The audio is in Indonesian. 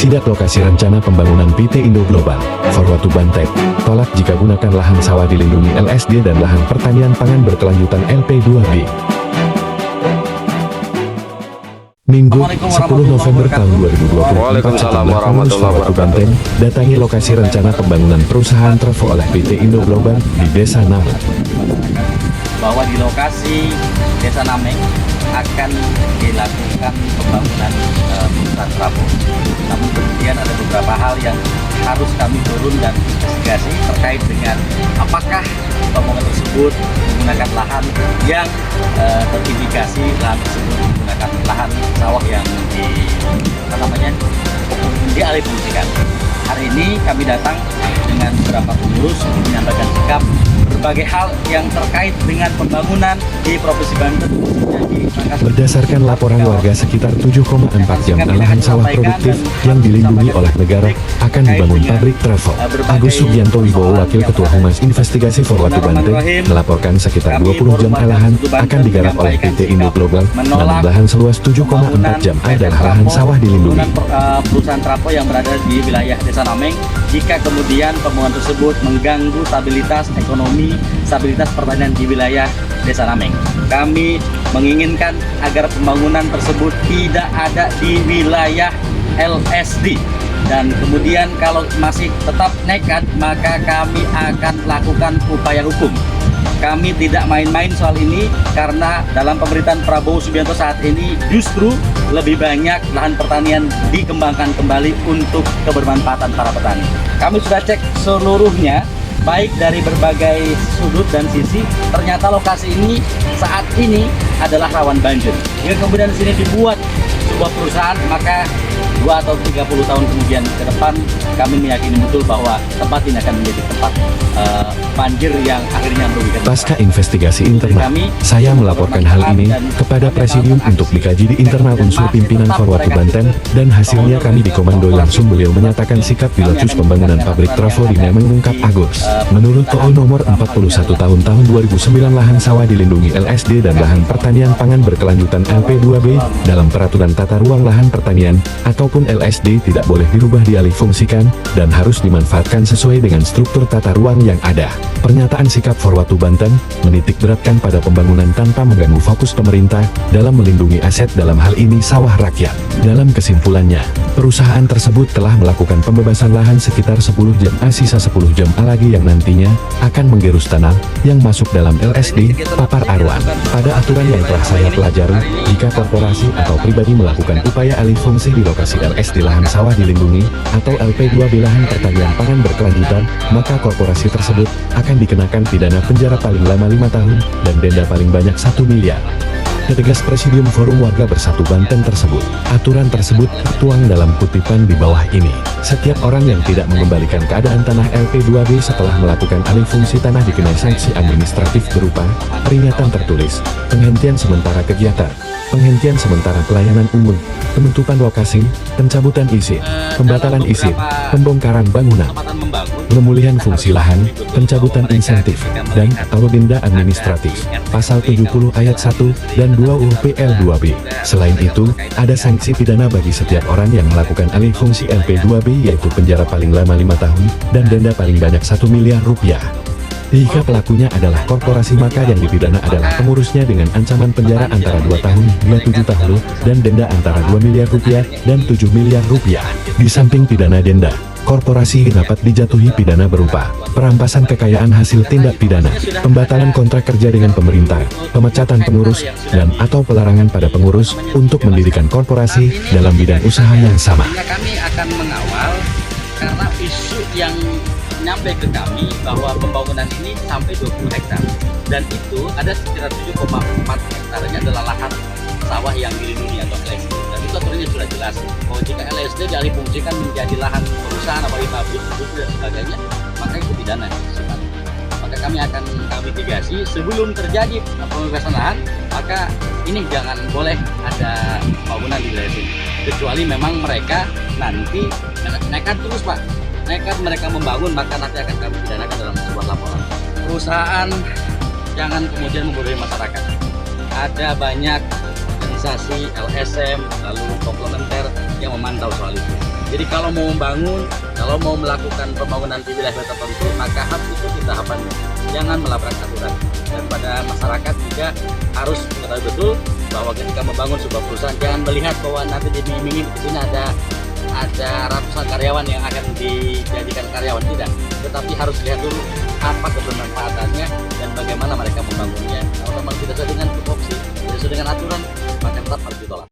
Sidak lokasi rencana pembangunan PT Indo Global, Forwatu Banten. Tolak jika gunakan lahan sawah dilindungi LSD dan lahan pertanian pangan berkelanjutan LP2B. Minggu, 10 November tahun 2024, sejumlah pengurus Forwatu Banten datangi lokasi rencana pembangunan perusahaan Trevo oleh PT Indo Global di Desa Nameng. Bahwa di lokasi Desa Nameng akan dilakukan pembangunan perusahaan Trevo. Namun kemudian ada beberapa hal yang harus kami turun dan investigasi terkait dengan apakah pembangunan tersebut menggunakan lahan yang terindikasi lahan tersebut menggunakan lahan sawah yang dialihfungsikan. Hari ini kami datang dengan beberapa pengurus menyampaikan sikap berbagai hal yang terkait dengan pembangunan di Provinsi Banten. Berdasarkan laporan warga, sekitar 7,4 jam lahan sawah produktif yang dilindungi oleh negara akan dibangun pabrik Trevo. Agus Sugianto Wibowo, Wakil Ketua Humas Investigasi Forwatu Banten, melaporkan sekitar 20 jam lahan akan digarap oleh PT Indo Global, namun lahan seluas 7,4 jam adalah lahan sawah dilindungi. Perusahaan Trevo yang berada di wilayah Desa Nameng, jika kemudian pembangunan tersebut mengganggu stabilitas ekonomi, stabilitas pertanian di wilayah Desa Nameng. Kami menginginkan agar pembangunan tersebut tidak ada di wilayah LSD. Dan kemudian kalau masih tetap nekat, maka kami akan lakukan upaya hukum. Kami tidak main-main soal ini karena dalam pemerintahan Prabowo Subianto saat ini justru lebih banyak lahan pertanian dikembangkan kembali untuk kebermanfaatan para petani. Kami sudah cek seluruhnya, baik dari berbagai sudut dan sisi. Ternyata lokasi ini saat ini adalah rawan banjir. Jika kemudian di sini dibuat sebuah perusahaan, maka 2 atau 30 tahun kemudian ke depan kami meyakini betul bahwa tempat ini akan menjadi tempat banjir yang akhirnya merugikan. Pasca investigasi internal, saya melaporkan hal ini kepada Presidium untuk dikaji di internal unsur pimpinan Forwatu Banten, dan hasilnya kami dikomando langsung. Beliau menyatakan sikap dilacus pembangunan pabrik Trevo di Nameng, mengungkap Agus. Menurut TO nomor 41 tahun 2009, lahan sawah dilindungi LSD dan lahan pertanian pangan berkelanjutan LP2B dalam Peraturan Tata Ruang Lahan Pertanian ataupun LSD tidak boleh dirubah dialihfungsikan dan harus dimanfaatkan sesuai dengan struktur tata ruang yang ada. Pernyataan sikap Forwatu Banten menitik beratkan pada pembangunan tanpa mengganggu fokus pemerintah dalam melindungi aset, dalam hal ini sawah rakyat. Dalam kesimpulannya, perusahaan tersebut telah melakukan pembebasan lahan sekitar 10 jam sisa 10 jam lagi yang nantinya akan menggerus tanah yang masuk dalam LSD, papar Arwan. Pada aturan yang telah saya pelajari, jika korporasi atau pribadi melakukan upaya alih fungsi di lokasi LSD lahan sawah dilindungi atau LP2B lahan pertanian pangan berkelanjutan, maka korporasi tersebut akan dikenakan pidana penjara paling lama 5 tahun dan denda paling banyak 1 miliar. Ketegas Presidium Forum Warga Bersatu Banten tersebut. Aturan tersebut tertuang dalam kutipan di bawah ini. Setiap orang yang tidak mengembalikan keadaan tanah LP2B setelah melakukan alih fungsi tanah dikenai sanksi administratif berupa peringatan tertulis, penghentian sementara kegiatan, penghentian sementara pelayanan umum, penutupan lokasi, pencabutan izin, pembatalan izin, pembongkaran bangunan, pemulihan fungsi lahan, pencabutan insentif, dan atau denda administratif. Pasal 70 ayat 1 dan 2 UU PL2B. Selain itu, ada sanksi pidana bagi setiap orang yang melakukan alih fungsi LP2B, yaitu penjara paling lama 5 tahun dan denda paling banyak 1 miliar rupiah. Jika pelakunya adalah korporasi, maka yang dipidana adalah pengurusnya dengan ancaman penjara antara 2 tahun hingga 7 tahun dan denda antara 2 miliar rupiah dan 7 miliar rupiah. Di samping pidana denda, korporasi dapat dijatuhi pidana berupa perampasan kekayaan hasil tindak pidana, pembatalan kontrak kerja dengan pemerintah, pemecatan pengurus, dan atau pelarangan pada pengurus untuk mendirikan korporasi dalam bidang usaha yang sama. Kami akan mengawal karena isu yang nyampe ke kami bahwa pembangunan ini sampai 20 hektar dan itu ada sekitar 7,4 hektarnya adalah lahan sawah yang dilindungi atau LSD, dan itu aturannya sudah jelas bahwa jika LSD dialihfungsikan menjadi lahan perusahaan apalagi pabrik dan sebagainya, maka itu pidana. Maka kami akan mitigasi sebelum terjadi pembebasan lahan, maka ini jangan boleh ada bangunan di wilayah sini, kecuali memang mereka nanti nekat terus Pak, nekat mereka membangun, maka nanti akan kami pidanakan dalam sebuah laporan. Perusahaan jangan kemudian membodohi masyarakat. Ada banyak organisasi LSM lalu komplementer yang memantau soal itu. Jadi kalau mau membangun, kalau mau melakukan pembangunan di wilayah tertentu, maka harus ikuti tahapannya. Jangan melabrak aturan. Dan pada masyarakat juga harus mengetahui betul bahwa ketika membangun sebuah perusahaan, jangan melihat bahwa nanti diiming-imingin di sini ada ratusan karyawan yang akan dijadikan karyawan, tidak. Tetapi harus lihat dulu apa kebermanfaatannya dan bagaimana mereka membangunnya. Kalau memang tidak sesuai dengan tupoksi, tidak sesuai dengan aturan, maka tetap harus ditolak.